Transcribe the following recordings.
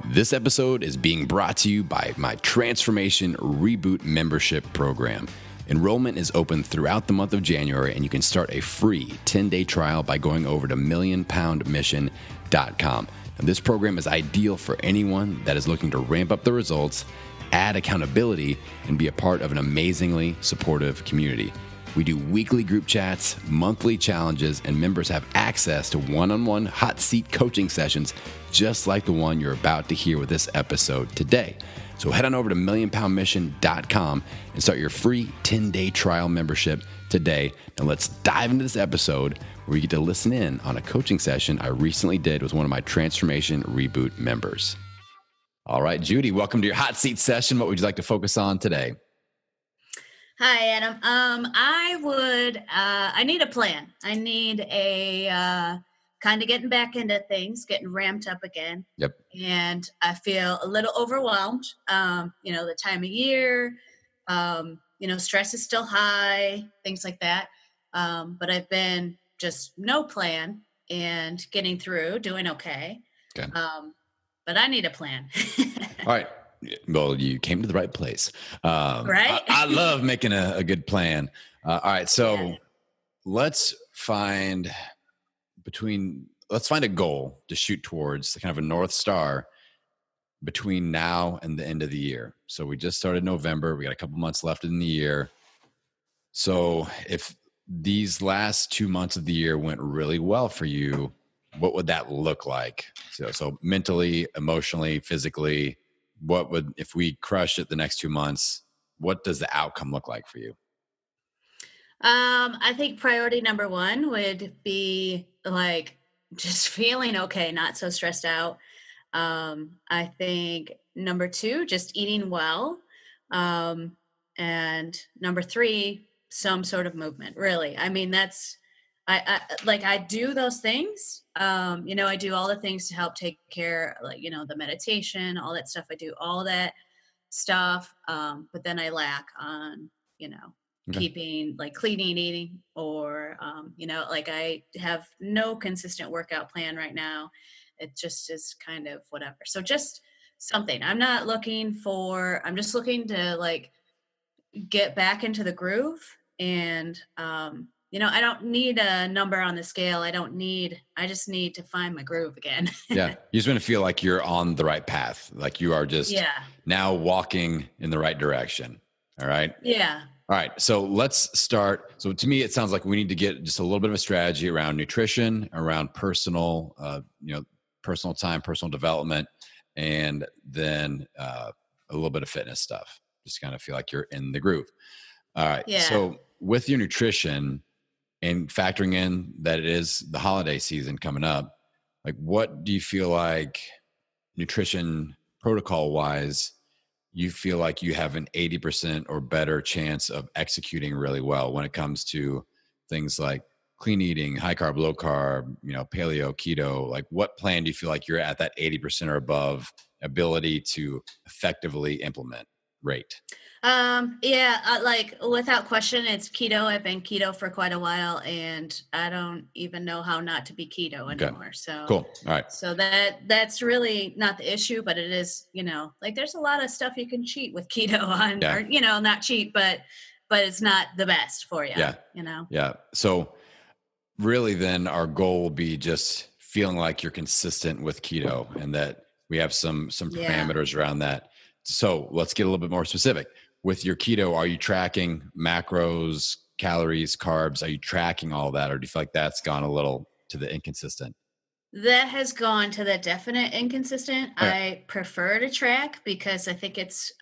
This episode is being brought to you by my Transformation Reboot membership program. Enrollment is open throughout the month of January, and you can start a free 10-day trial by going over to millionpoundmission.com. Now, this program is ideal for anyone that is looking to ramp up the results, add accountability, and be a part of an amazingly supportive community. We do weekly group chats, monthly challenges, and members have access to one-on-one hot seat coaching sessions just like the one you're about to hear with this episode today. So head on over to millionpoundmission.com and start your free 10-day trial membership today. Now let's dive into this episode where you get to listen in on a coaching session I recently did with one of my Transformation Reboot members. All right, Judy, welcome to your hot seat session. What would you like to focus on today? Hi, Adam. I need a plan. I need a kind of getting back into things, getting ramped up again. Yep. And I feel a little overwhelmed. The time of year, stress is still high, things like that. But I've been just no plan and getting through, doing okay. Okay. But I need a plan. All right. Well, you came to the right place. Right? I love making a good plan. All right. So let's find a goal to shoot towards, kind of a North Star between now and the end of the year. So we just started November. We got a couple months left in the year. So if these last 2 months of the year went really well for you, what would that look like? So mentally, emotionally, physically, if we crush it the next 2 months, what does the outcome look like for you? I think priority number one would be like just feeling okay, not so stressed out. I think number two, just eating well. And number three, some sort of movement, really. I mean, I do those things. I do all the things to help take care, the meditation, all that stuff. I do all that stuff. But then I lack on, keeping clean eating or, I have no consistent workout plan right now. It just is kind of whatever. So just something. I'm just looking to get back into the groove and, I don't need a number on the scale. I just need to find my groove again. Yeah. You just want to feel like you're on the right path. Like you are just now walking in the right direction. All right. Yeah. All right. So let's start. So to me, it sounds like we need to get just a little bit of a strategy around nutrition, around personal time, personal development, and then a little bit of fitness stuff. Just kind of feel like you're in the groove. All right. Yeah. So with your nutrition, and factoring in that it is the holiday season coming up, what do you feel like nutrition protocol wise, you feel like you have an 80% or better chance of executing really well when it comes to things like clean eating, high carb, low carb, paleo, keto? What plan do you feel like you're at that 80% or above ability to effectively implement rate? Without question, it's keto. I've been keto for quite a while and I don't even know how not to be keto anymore. Okay. So cool. All right. So that's really not the issue, but it is, there's a lot of stuff you can cheat with keto on, or, not cheat, but it's not the best for you. Yeah. Yeah. So really then our goal will be just feeling like you're consistent with keto and that we have some parameters around that. So let's get a little bit more specific. With your keto, are you tracking macros, calories, carbs? Are you tracking all that? Or do you feel like that's gone a little to the inconsistent? That has gone to the definite inconsistent. Okay. I prefer to track because I think it's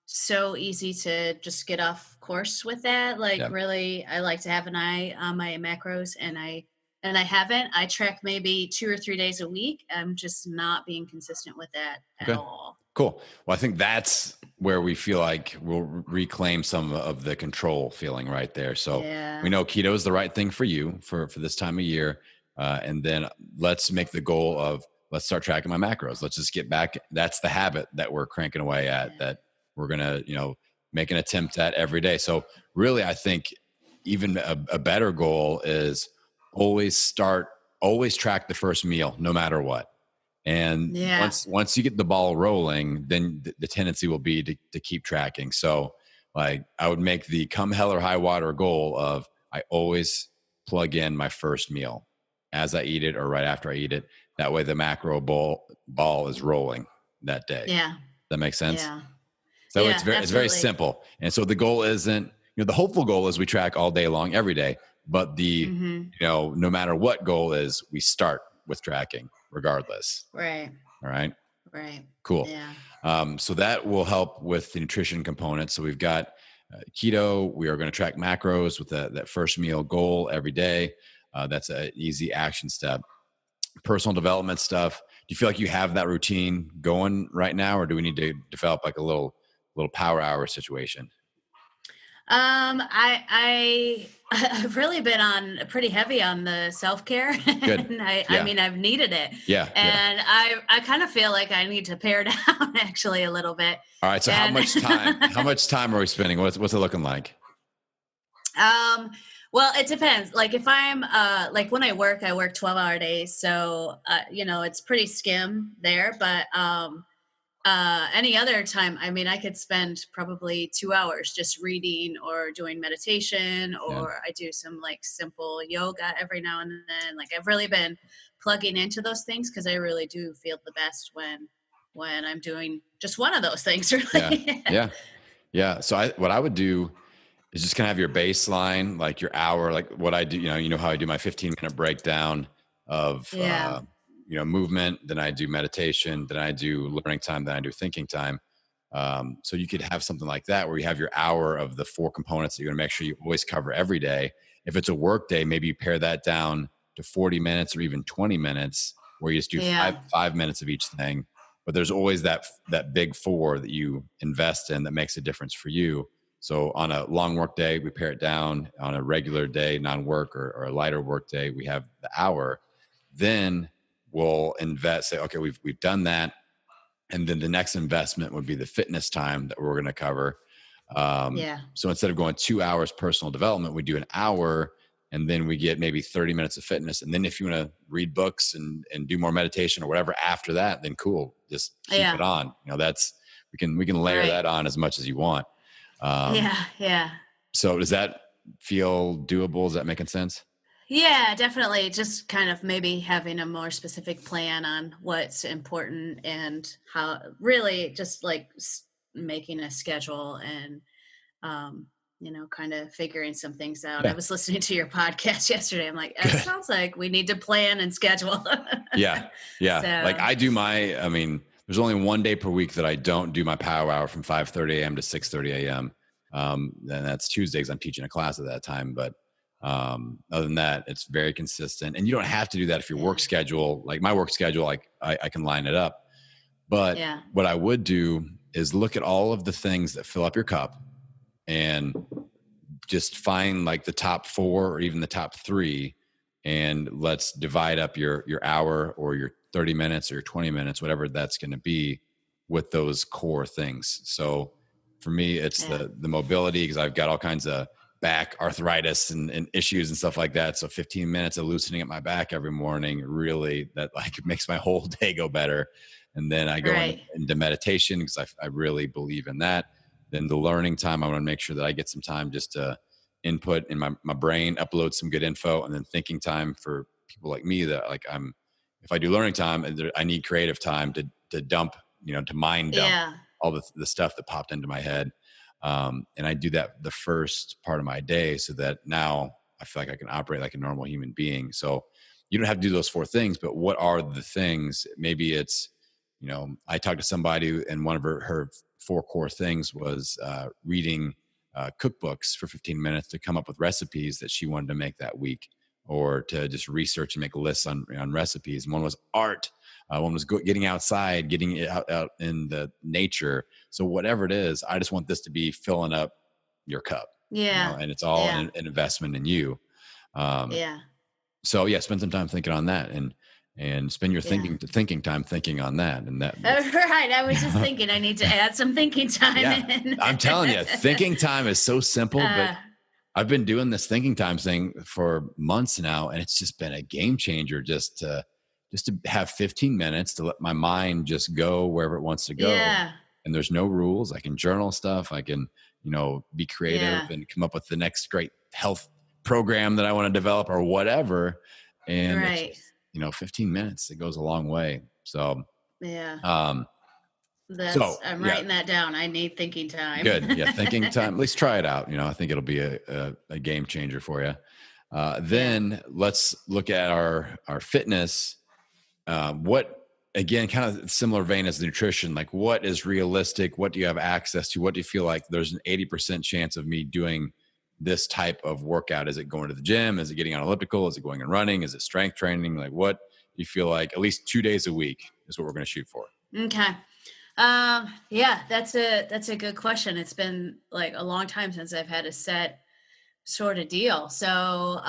so easy to just get off course with that. Really, I like to have an eye on my macros and I haven't. I track maybe 2 or 3 days a week. I'm just not being consistent with that at all. Cool. Well, I think that's where we feel like we'll reclaim some of the control feeling right there. So we know keto is the right thing for you for this time of year. And then let's make the goal of let's start tracking my macros. Let's just get back. That's the habit that we're cranking away at that we're going to, make an attempt at every day. So really, I think even a better goal is always track the first meal, no matter what. And Yeah. once you get the ball rolling, then the tendency will be to keep tracking. So like I would make the come hell or high water goal of I always plug in my first meal as I eat it or right after I eat it. That way the macro ball is rolling that day. Yeah. That makes sense? Yeah. So Yeah, it's very absolutely. simple. And so the goal isn't, the hopeful goal is we track all day long, every day. But Mm-hmm. no matter what goal is, we start with tracking regardless. Right. All right. Right. Cool. Yeah. So that will help with the nutrition component. So we've got keto. We are going to track macros with that first meal goal every day. That's an easy action step. Personal development stuff. Do you feel like you have that routine going right now, or do we need to develop like a little power hour situation? I've really been on pretty heavy on the self-care Good. and I Yeah. mean, I've needed it. Yeah. And I kind of feel like I need to pare down actually a little bit. All right. So how And much time are we spending? What's it looking like? Well, it depends. Like if I'm like when I work 12-hour days. So it's pretty skim there, but any other time, I mean, I could spend probably 2 hours just reading or doing meditation, Yeah. or I do some like simple yoga every now and then. Like I've really been plugging into those things because I really do feel the best when I'm doing just one of those things. Yeah. Really. Yeah. Yeah. So what I would do is just kind of have your baseline, like your hour, like what I do, how I do my 15-minute breakdown of, Yeah. movement. Then I do meditation. Then I do learning time. Then I do thinking time. So you could have something like that where you have your hour of the 4 components that you're going to make sure you always cover every day. If it's a work day, maybe you pare that down to 40 minutes or even 20 minutes where you just do Yeah. 5 minutes of each thing. But there's always that big 4 that you invest in that makes a difference for you. So on a long work day, we pare it down. On a regular day, non-work or a lighter work day, we have the hour. Then we'll invest, say, okay, we've done that. And then the next investment would be the fitness time that we're going to cover. Yeah. So instead of going 2 hours personal development, we do an hour and then we get maybe 30 minutes of fitness. And then if you want to read books and do more meditation or whatever after that, then cool, just keep it on. We can layer that on as much as you want. Yeah. So does that feel doable? Is that making sense? Yeah, definitely. Just kind of maybe having a more specific plan on what's important and how really just like making a schedule and, kind of figuring some things out. Yeah. I was listening to your podcast yesterday. I'm like, it sounds like we need to plan and schedule. Yeah. Yeah. So, Like there's only one day per week that I don't do my power hour from 5:30 a.m. to 6:30 a.m. And that's Tuesdays. I'm teaching a class at that time. But other than that, it's very consistent. And you don't have to do that if your work schedule, like my work schedule, like I can line it up. But what I would do is look at all of the things that fill up your cup and just find like the top 4 or even the top 3. And let's divide up your hour or your 30 minutes or your 20 minutes, whatever that's going to be, with those core things. So for me, it's the mobility, because I've got all kinds of back arthritis and issues and stuff like that. So 15 minutes of loosening up my back every morning, really, that like makes my whole day go better. And then I go into meditation because I really believe in that. Then the learning time, I want to make sure that I get some time just to input in my brain, upload some good info, and then thinking time for people like me that like if I do learning time, I need creative time to dump, to mind dump all the stuff that popped into my head. And I do that the first part of my day so that now I feel like I can operate like a normal human being. So you don't have to do those 4 things, but what are the things? Maybe it's, I talked to somebody and one of her 4 core things was reading cookbooks for 15 minutes to come up with recipes that she wanted to make that week, or to just research and make lists on recipes. And one was art. One was getting outside, getting it out in the nature. So whatever it is, I just want this to be filling up your cup. Yeah. And it's all an investment in you. So spend some time thinking on that and spend your thinking time thinking on that. And that. Right. I was just thinking I need to add some thinking time in. I'm telling you, thinking time is so simple, but I've been doing this thinking time thing for months now, and it's just been a game changer just to just to have 15 minutes to let my mind just go wherever it wants to go. Yeah. And there's no rules. I can journal stuff. I can, be creative Yeah. and come up with the next great health program that I want to develop or whatever. And it's Right. just, 15 minutes, it goes a long way. So, Yeah. um, I'm yeah, writing that down. I need thinking time. good. Yeah. Thinking time, at least try it out. I think it'll be a game changer for you. Then let's look at our fitness. What, again, kind of similar vein as nutrition, like what is realistic? What do you have access to? What do you feel like there's an 80% chance of me doing this type of workout? Is it going to the gym? Is it getting on elliptical? Is it going and running? Is it strength training? Like what do you feel like at least 2 days a week is what we're going to shoot for? Okay. Yeah, that's a good question. It's been like a long time since I've had a set sort of deal. So,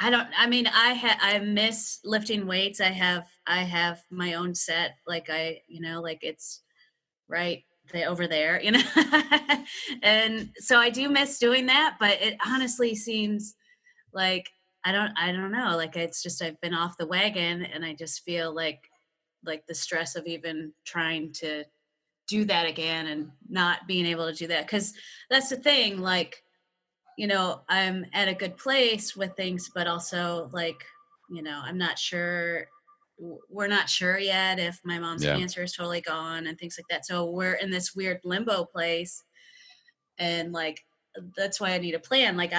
I miss lifting weights. I have my own set. Like like it's right there over there, and so I do miss doing that, but it honestly seems like, I don't know. Like it's just, I've been off the wagon and I just feel like the stress of even trying to do that again and not being able to do that. Cause that's the thing, like, I'm at a good place with things, but also like, I'm not sure. We're not sure yet if my mom's Yeah. cancer is totally gone and things like that. So we're in this weird limbo place. And like, that's why I need a plan. Like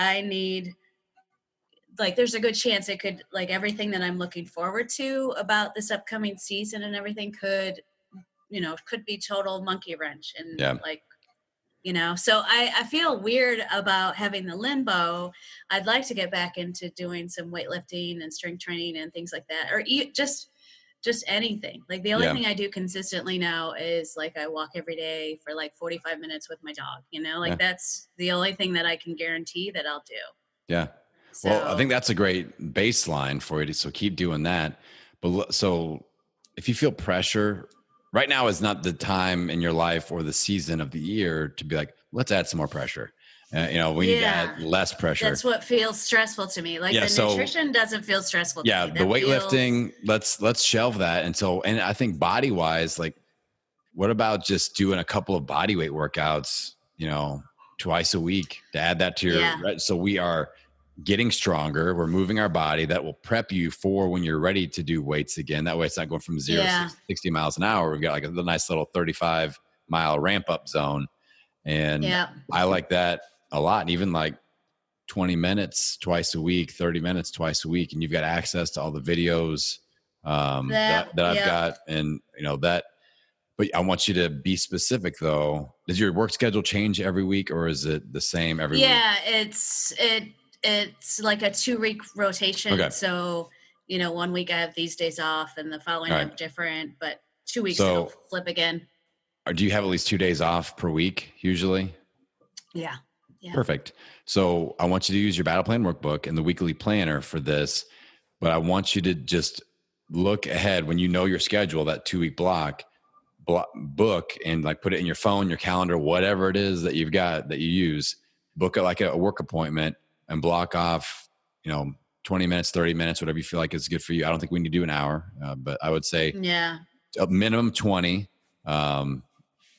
there's a good chance it could, like, everything that I'm looking forward to about this upcoming season and everything could be total monkey wrench. And Yeah. so I feel weird about having the limbo. I'd like to get back into doing some weightlifting and strength training and things like that, or just anything. Like the only thing I do consistently now is like I walk every day for like 45 minutes with my dog, that's the only thing that I can guarantee that I'll do. Yeah. So, Well, I think that's a great baseline for you. So keep doing that. But so if you feel pressure, right now is not the time in your life or the season of the year to be like, let's add some more pressure. We need to add less pressure. That's what feels stressful to me. Like the nutrition doesn't feel stressful to me. Yeah, the weightlifting, let's shelve that until, and I think body wise, like what about just doing a couple of body weight workouts, twice a week to add that to your, right? So we are getting stronger. We're moving our body. That will prep you for when you're ready to do weights again. That way it's not going from 0 to 60 miles an hour. We've got like a nice little 35-mile ramp up zone. And I like that a lot. And even like 20 minutes twice a week, 30 minutes twice a week. And you've got access to all the videos that I've got. And but I want you to be specific though. Does your work schedule change every week or is it the same every week? Yeah, it's like a 2-week rotation. Okay. So, 1 week I have these days off and the following I'm different, but 2 weeks it'll flip again. Or do you have at least 2 days off per week usually? Yeah. Perfect. So I want you to use your battle plan workbook and the weekly planner for this, but I want you to just look ahead when you know your schedule, that 2-week book and like put it in your phone, your calendar, whatever it is that you've got that you use, book it like a work appointment and block off, 20 minutes, 30 minutes, whatever you feel like is good for you. I don't think we need to do an hour, but I would say a minimum 20, and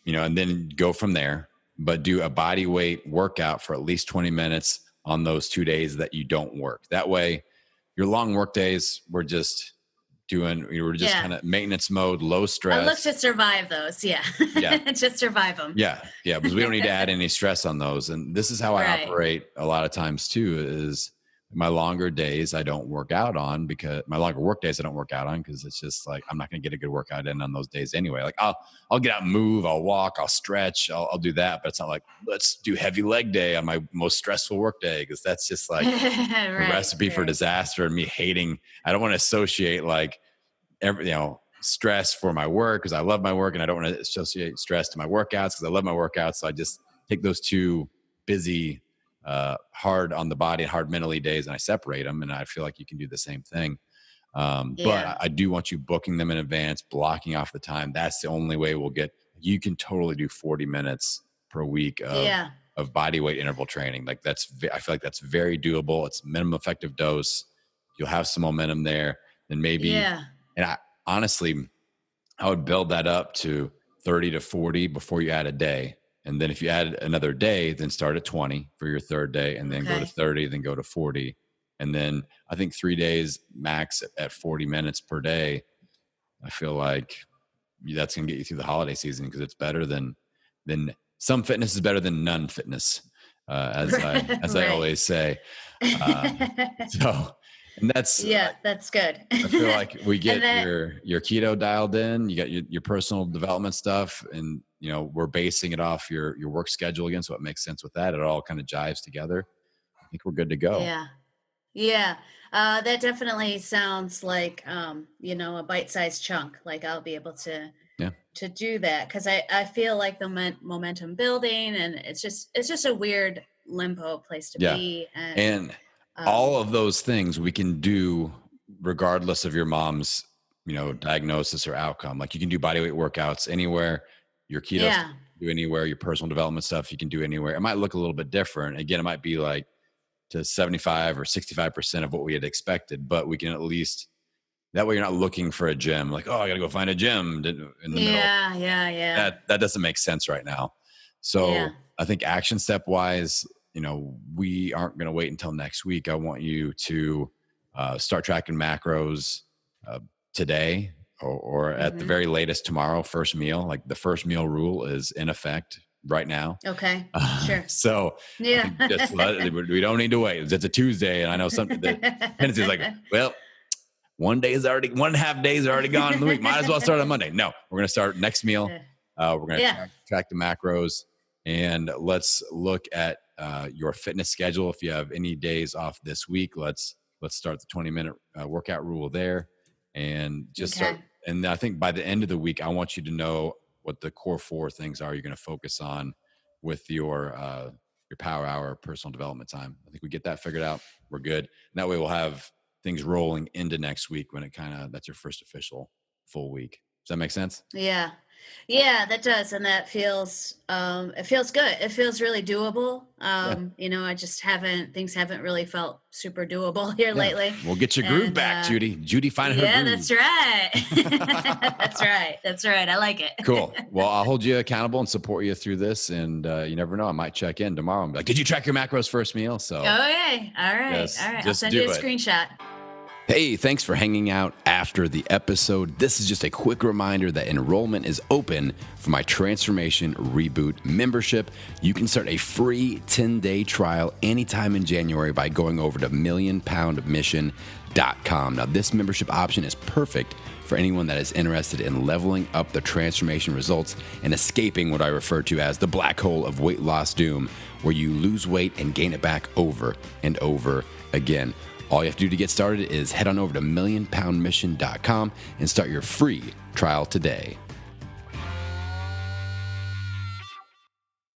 then go from there, but do a body weight workout for at least 20 minutes on those 2 days that you don't work. That way your long work days, we're just kind of maintenance mode, low stress. I look to survive those. Yeah. Just survive them. Yeah. Because we don't need to add any stress on those. And this is how I operate a lot of times too, is my longer days I don't work out on because my longer work days I don't work out on because it's just like, I'm not going to get a good workout in on those days anyway. Like I'll get out and move, I'll walk, I'll stretch, I'll do that. But it's not like, let's do heavy leg day on my most stressful work day. Cause that's just like a recipe for disaster and me hating. I don't want to associate like stress for my work because I love my work and I don't want to associate stress to my workouts because I love my workouts. So I just take those two busy, hard on the body and hard mentally days and I separate them. And I feel like you can do the same thing. But I do want you booking them in advance, blocking off the time. That's the only way you can totally do 40 minutes per week of body weight interval training. Like I feel like that's very doable. It's minimum effective dose. You'll have some momentum there. Then maybe And honestly, I would build that up to 30 to 40 before you add a day. And then if you add another day, then start at 20 for your third day, and then go to Okay. 30, then go to 40. And then I think 3 days max at 40 minutes per day. I feel like that's going to get you through the holiday season, because it's better than some fitness is better than none fitness, as I Right. always say. So, and that's, Yeah, that's good. I feel like we And get that, your keto dialed in. You got your personal development stuff, and we're basing it off your work schedule again, so it makes sense with that. It all kind of jives together. I think we're good to go. yeah. Yeah. That definitely sounds like, a bite-sized chunk. Like I'll be able Yeah, to do that, because I feel like the momentum building, and it's just a weird limbo place to yeah, be. And and all um, of those things we can do regardless of your mom's diagnosis or outcome. Like, you can do bodyweight workouts anywhere. Your keto stuff yeah, you can do anywhere. Your personal development stuff you can do anywhere. It might look a little bit different. Again, it might be like to 75 or 65% of what we had expected, but we can at least, that way you're not looking for a gym, like, oh, I got to go find a gym in the middle. yeah, yeah, yeah, That doesn't make sense right now. yeah. So I think action step wise, we aren't going to wait until next week. I want you to start tracking macros today, or at the Hmm. very latest tomorrow. First meal, like the first meal rule, is in effect right now. Okay, sure. So I Yeah. think we don't need to wait. It's a Tuesday, and I know something that tendency is like, well, one half days are already gone in the week. Might as well start on Monday. No, we're going to start next meal. We're going to Yeah. track the macros, and let's look at your fitness schedule. If you have any days off this week, let's start the 20-minute workout rule there, and just start. Okay. And I think by the end of the week, I want you to know what the core 4 things are you're going to focus on with your power hour personal development time. I think we get that figured out, we're good. And that way we'll have things rolling into next week when that's your first official full week. Does that make sense? Yeah. Yeah, that does. And that feels, it feels good. It feels really doable. Yeah. Things haven't really felt super doable here Yeah. lately. We'll get your groove And, back, Judy. Judy finding her yeah, groove. that's right. That's right. That's right. I like it. Cool. Well, I'll hold you accountable and support you through this. And you never know, I might check in tomorrow and be like, did you track your macros first meal? So, Okay. All right. Yes, All right. I'll just send you a do it. screenshot. Hey, thanks for hanging out after the episode. This is just a quick reminder that enrollment is open for my Transformation Reboot membership. You can start a free 10-day trial anytime in January by going over to millionpoundmission.com. Now, this membership option is perfect for anyone that is interested in leveling up the transformation results and escaping what I refer to as the black hole of weight loss doom, where you lose weight and gain it back over and over again. All you have to do to get started is head on over to millionpoundmission.com and start your free trial today.